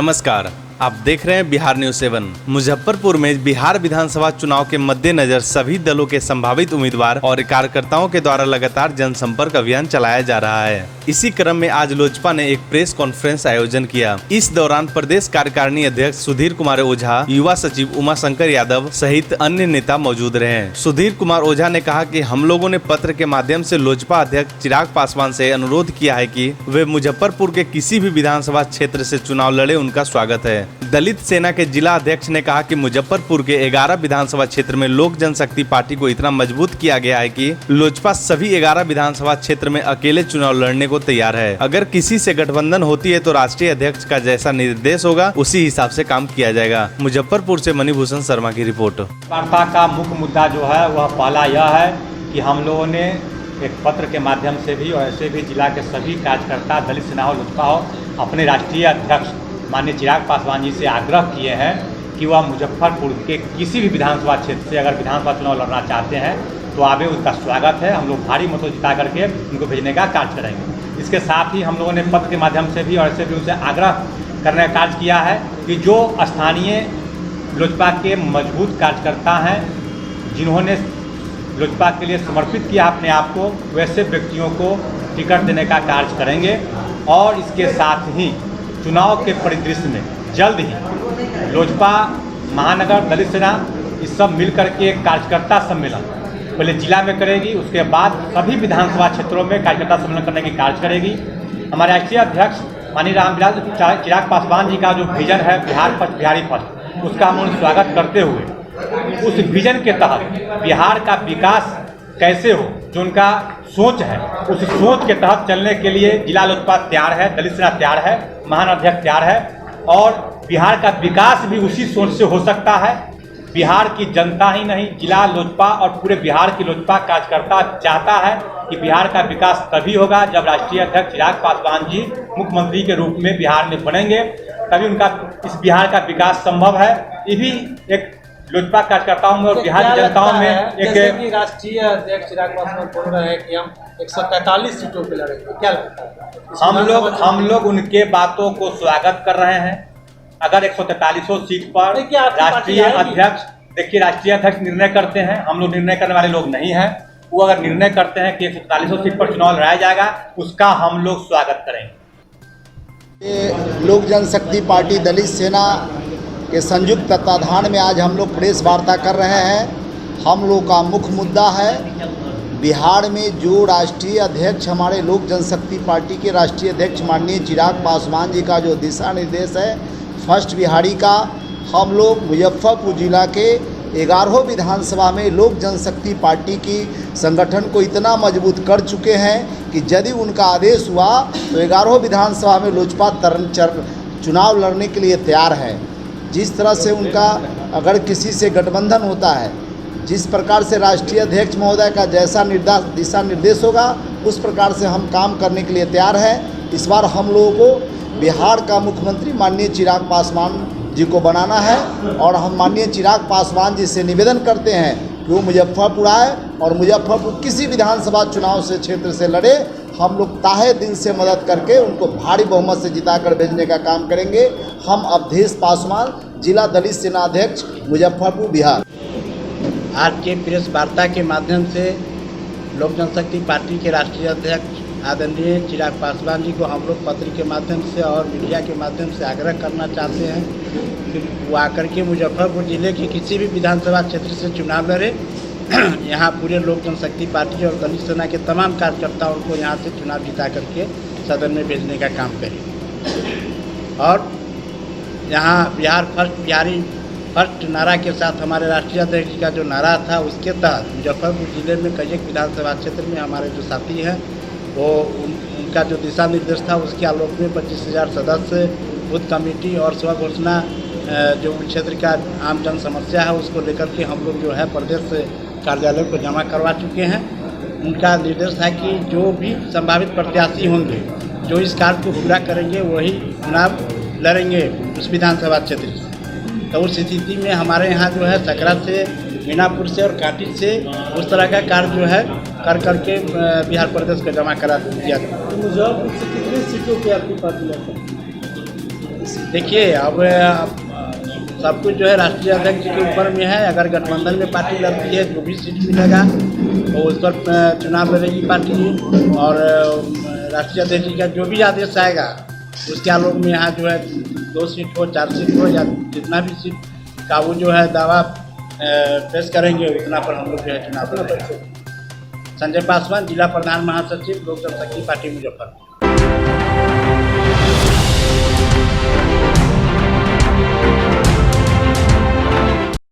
नमस्कार, आप देख रहे हैं बिहार न्यूज 7। मुजफ्फरपुर में बिहार विधानसभा चुनाव के मद्देनजर सभी दलों के संभावित उम्मीदवार और कार्यकर्ताओं के द्वारा लगातार जनसंपर्क अभियान चलाया जा रहा है। इसी क्रम में आज लोजपा ने एक प्रेस कॉन्फ्रेंस आयोजन किया। इस दौरान प्रदेश कार्यकारिणी अध्यक्ष सुधीर कुमार ओझा, युवा सचिव उमाशंकर यादव सहित अन्य नेता मौजूद रहे। सुधीर कुमार ओझा ने कहा कि हम लोगों ने पत्र के माध्यम से लोजपा अध्यक्ष चिराग पासवान से अनुरोध किया है कि वे मुजफ्फरपुर के किसी भी विधानसभा क्षेत्र से चुनाव लड़े, उनका स्वागत है। दलित सेना के जिला अध्यक्ष ने कहा कि मुजफ्फरपुर के 11 विधानसभा क्षेत्र में लोक जनशक्ति पार्टी को इतना मजबूत किया गया है कि लोजपा सभी 11 विधानसभा क्षेत्र में अकेले चुनाव लड़ने को तैयार है। अगर किसी से गठबंधन होती है तो राष्ट्रीय अध्यक्ष का जैसा निर्देश होगा उसी हिसाब से काम किया जाएगा। मुजफ्फरपुर से मणिभूषण शर्मा की रिपोर्ट। वार्ता का मुख्य मुद्दा जो है वह पहला यह है कि हम लोगों ने एक पत्र के माध्यम से भी और ऐसे भी जिला के सभी कार्यकर्ता, दलित सेना हो, लोजपा हो, अपने राष्ट्रीय अध्यक्ष माननीय चिराग पासवान जी से आग्रह किए हैं कि वह मुजफ्फरपुर के किसी भी विधानसभा क्षेत्र से अगर विधानसभा चुनाव लड़ना चाहते हैं तो आगे उसका स्वागत है। हम लोग भारी मतों जिता करके उनको भेजने का कार्य करेंगे। इसके साथ ही हम लोगों ने पत्र के माध्यम से भी और ऐसे भी उनसे आग्रह करने का कार्य किया है कि जो स्थानीय लोजपा के मजबूत कार्यकर्ता हैं, जिन्होंने लोजपा के लिए समर्पित किया अपने आप को, वैसे व्यक्तियों को टिकट देने का कार्य करेंगे। और इसके साथ ही चुनाव के परिदृश्य में जल्द ही लोजपा, महानगर, दलित सेना इस सब मिलकर के एक कार्यकर्ता सम्मेलन पहले जिला में करेगी, उसके बाद सभी विधानसभा क्षेत्रों में कार्यकर्ता सम्मेलन करने की कार्य करेगी। हमारे राष्ट्रीय अध्यक्ष माननीय रामविलास चिराग पासवान जी का जो विजन है बिहार फर्स्ट, बिहारी फर्स्ट, उसका हम स्वागत करते हुए उस विजन के तहत बिहार का विकास कैसे हो, जो उनका सोच है, उस सोच के तहत चलने के लिए जिला लोजपा तैयार है, दलित सेना तैयार है, महानाध्यक्ष तैयार है। और बिहार का विकास भी उसी सोच से हो सकता है। बिहार की जनता ही नहीं, जिला लोजपा और पूरे बिहार की लोजपा कार्यकर्ता चाहता है कि बिहार का विकास तभी होगा जब राष्ट्रीय अध्यक्ष चिराग पासवान जी मुख्यमंत्री के रूप में बिहार में बनेंगे, तभी उनका इस बिहार का विकास संभव है। ये भी एक लोजपा कार्यकर्ताओं में और बिहार की जनताओं में एक राष्ट्रीय अध्यक्ष चिराग पासवान बोल रहे हैं कि हम 143 सीटों पे लड़ेंगे, क्या लगता है? हम लोग उनके बातों को स्वागत कर रहे हैं। अगर 143 सीट पर राष्ट्रीय अध्यक्ष, देखिए राष्ट्रीय अध्यक्ष निर्णय करते हैं, हम लोग निर्णय करने वाले लोग नहीं हैं। वो अगर निर्णय करते हैं कि 143 सीट पर चुनाव लड़ाया जाएगा, उसका हम लोग स्वागत करेंगे। लोक जनशक्ति पार्टी, दलित सेना के संयुक्त तत्वाधान में आज हम लोग प्रेस वार्ता कर रहे हैं। हम लोग का मुख्य मुद्दा है बिहार में जो राष्ट्रीय अध्यक्ष, हमारे लोक जनशक्ति पार्टी के राष्ट्रीय अध्यक्ष माननीय चिराग पासवान जी का जो दिशा निर्देश है फर्स्ट बिहारी का, हम लोग मुजफ्फरपुर जिला के 11 विधानसभा में लोक जनशक्ति पार्टी की संगठन को इतना मजबूत कर चुके हैं कि यदि उनका आदेश हुआ तो 11 विधानसभा में लोजपा चुनाव लड़ने के लिए तैयार है। जिस तरह से उनका अगर किसी से गठबंधन होता है, जिस प्रकार से राष्ट्रीय अध्यक्ष महोदय का जैसा दिशा निर्देश होगा उस प्रकार से हम काम करने के लिए तैयार हैं। इस बार हम लोगों को बिहार का मुख्यमंत्री माननीय चिराग पासवान जी को बनाना है और हम माननीय चिराग पासवान जी से निवेदन करते हैं कि वो मुजफ्फरपुर आए और मुजफ्फरपुर किसी विधानसभा चुनाव से क्षेत्र से लड़े। हम लोग ताहे दिन से मदद करके उनको भारी बहुमत से जिताकर भेजने का काम करेंगे। हम अवधेश पासवान, जिला दलित सेना अध्यक्ष, मुजफ्फरपुर, बिहार। आज के प्रेस वार्ता के माध्यम से लोक जनशक्ति पार्टी के राष्ट्रीय अध्यक्ष आदरणीय चिराग पासवान जी को हम लोग पत्र के माध्यम से और मीडिया के माध्यम से आग्रह करना चाहते हैं कि वो आकर के मुजफ्फरपुर जिले के किसी भी विधानसभा क्षेत्र से चुनाव लड़े। यहाँ पूरे लोक जनशक्ति पार्टी और दलित सेना के तमाम कार्यकर्ताओं को यहाँ से चुनाव जिता करके सदन में भेजने का काम करें। और यहाँ बिहार फर्स्ट, बिहारी फर्स्ट नारा के साथ हमारे राष्ट्रीय अध्यक्ष का जो नारा था उसके तहत मुजफ्फरपुर जिले में कई एक विधानसभा क्षेत्र में हमारे जो साथी हैं वो उनका जो दिशा निर्देश था उसके आलोक में 25,000 सदस्य, बूथ कमेटी और स्व घोषणा जो क्षेत्र का आम जन समस्या है उसको लेकर के हम लोग जो है प्रदेश कार्यालय को जमा करवा चुके हैं। उनका निर्देश है कि जो भी संभावित प्रत्याशी होंगे जो इस कार्य को पूरा करेंगे वही चुनाव लड़ेंगे उस विधानसभा क्षेत्र से। तो उस स्थिति में हमारे यहाँ जो है सकरा से, मीनापुर से और काटी से उस तरह का कार्य जो है कर करके बिहार प्रदेश को जमा करा दिया जाए। मुजफ्फरपुर से कितनी सीटों पे आपकी पार्टी लड़ती है? देखिए अब सब कुछ जो है राष्ट्रीय अध्यक्ष के ऊपर में है। अगर गठबंधन में पार्टी लड़ती है जो भी सीट मिलेगा तो उस पर चुनाव लड़ेगी पार्टी, और राष्ट्रीय अध्यक्ष जी का जो भी आदेश आएगा उसके आलोक में यहाँ जो है 2 सीट हो 4 सीट हो या जितना भी सीट का वो जो है दावा पेश करेंगे उतना पर हम लोग जो है चुनाव लड़ेंगे। संजय पासवान, जिला प्रधान महासचिव, लोक जनशक्ति पार्टी मुजफ्फरपुर।